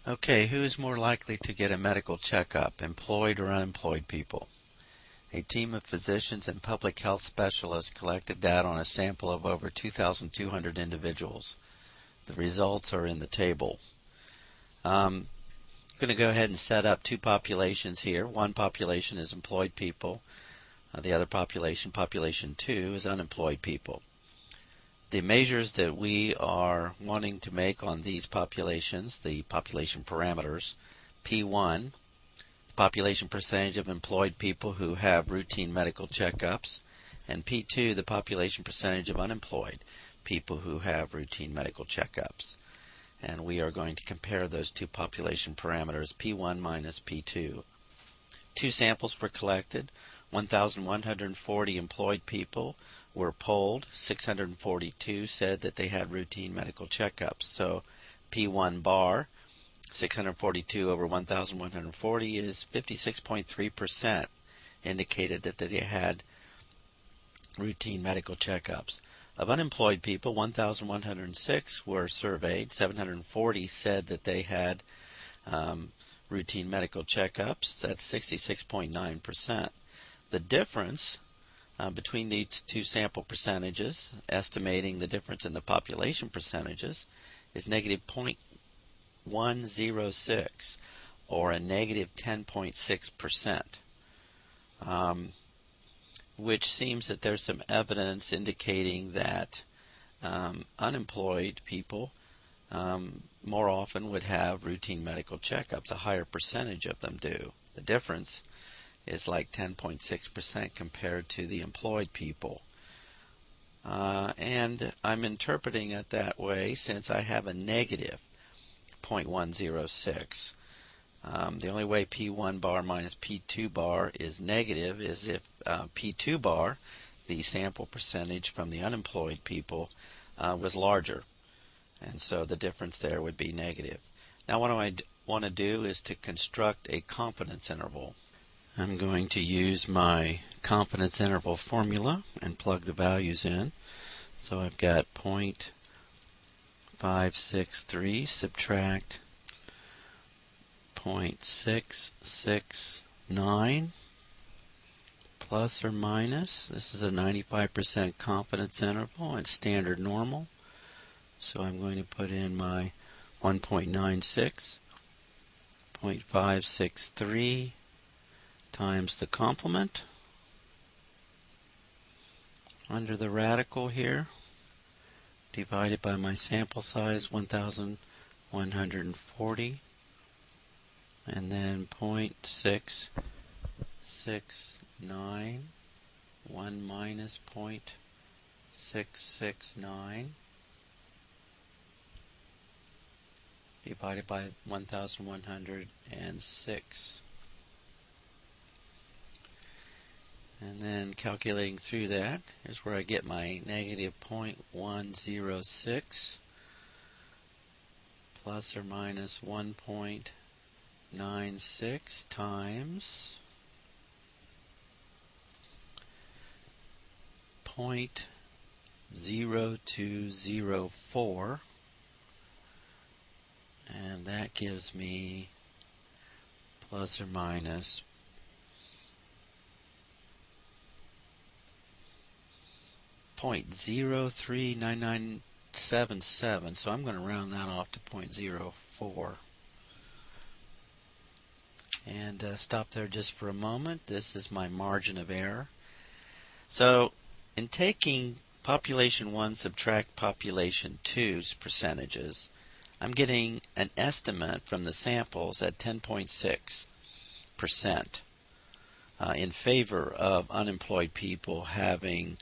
Okay, who is more likely to get a medical checkup, employed or unemployed people? A team of physicians and public health specialists collected data on a sample of over 2,200 individuals. The results are in the table. I'm going to go ahead and set up two populations here. One population is employed people. The other population, population 2, is unemployed people. The measures that we are wanting to make on these populations, the population parameters, P1, the population percentage of employed people who have routine medical checkups, and P2, the population percentage of unemployed people who have routine medical checkups. And we are going to compare those two population parameters, P1 minus P2. Two samples were collected. 1,140 employed people were polled. 642 said that they had routine medical checkups. So P1 bar, 642 over 1,140 is 56.3%, indicated that they had routine medical checkups. Of unemployed people, 1,106 were surveyed. 740 said that they had routine medical checkups. That's 66.9%. The difference between these two sample percentages, estimating the difference in the population percentages, is negative 0.106, or a negative 10.6%, which seems that there's some evidence indicating that unemployed people more often would have routine medical checkups. A higher percentage of them do. The difference is like 10.6% compared to the employed people. And I'm interpreting it that way since I have a negative 0.106. The only way P1 bar minus P2 bar is negative is if P2 bar, the sample percentage from the unemployed people, was larger. And so the difference there would be negative. Now what I want to do is to construct a confidence interval. I'm going to use my confidence interval formula and plug the values in. So I've got 0.563 subtract 0.669 plus or minus. This is a 95% confidence interval and standard normal. So I'm going to put in my 1.96, 0.563 times the complement under the radical here, divided by my sample size, 1,140, and then 0.669, 1 minus 0.669, divided by 1,106. And then calculating through that, here's where I get my negative 0.106 plus or minus 1.96 times 0.0204, and that gives me plus or minus 0.039977, so I'm going to round that off to 0.04. And stop there just for a moment. This is my margin of error. So in taking population 1 subtract population 2's percentages, I'm getting an estimate from the samples at 10.6% in favor of unemployed people having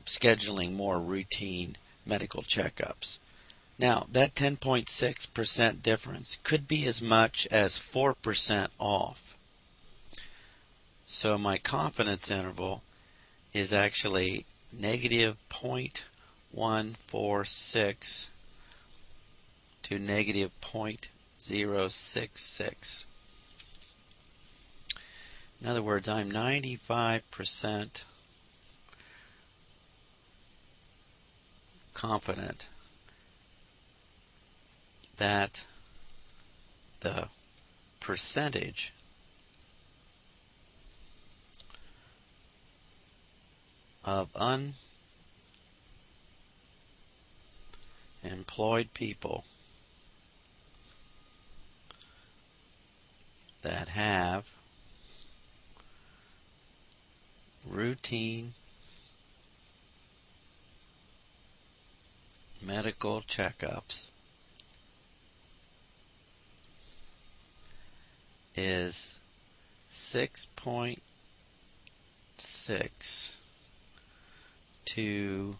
scheduling more routine medical checkups. Now, that 10.6% difference could be as much as 4% off. So my confidence interval is actually negative 0.146 to negative 0.066. In other words, I'm 95% confident that the percentage of unemployed people that have routine medical checkups is 6.6 to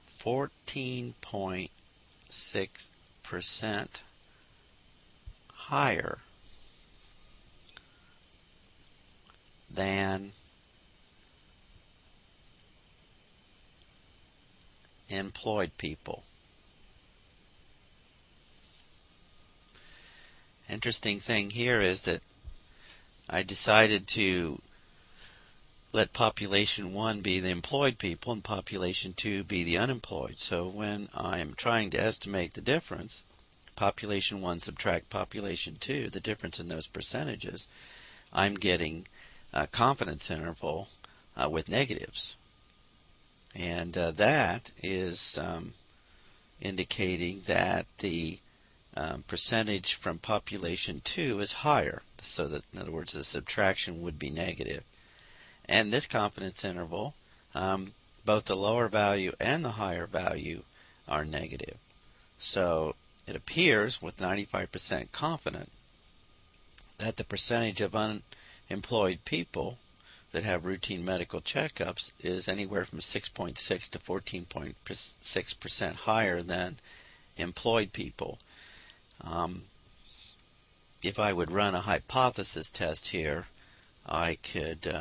14.6% higher than employed people. Interesting thing here is that I decided to let population 1 be the employed people and population 2 be the unemployed. So when I'm trying to estimate the difference, population 1 subtract population 2, the difference in those percentages, I'm getting a confidence interval with negatives. And that is indicating that the percentage from population 2 is higher. So that, in other words, the subtraction would be negative. And this confidence interval, both the lower value and the higher value are negative. So it appears with 95% confident that the percentage of unemployed people that have routine medical checkups is anywhere from 6.6 to 14.6% higher than employed people. If I would run a hypothesis test here, I could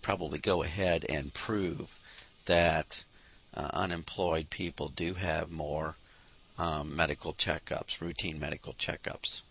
probably go ahead and prove that unemployed people do have more medical checkups, routine medical checkups.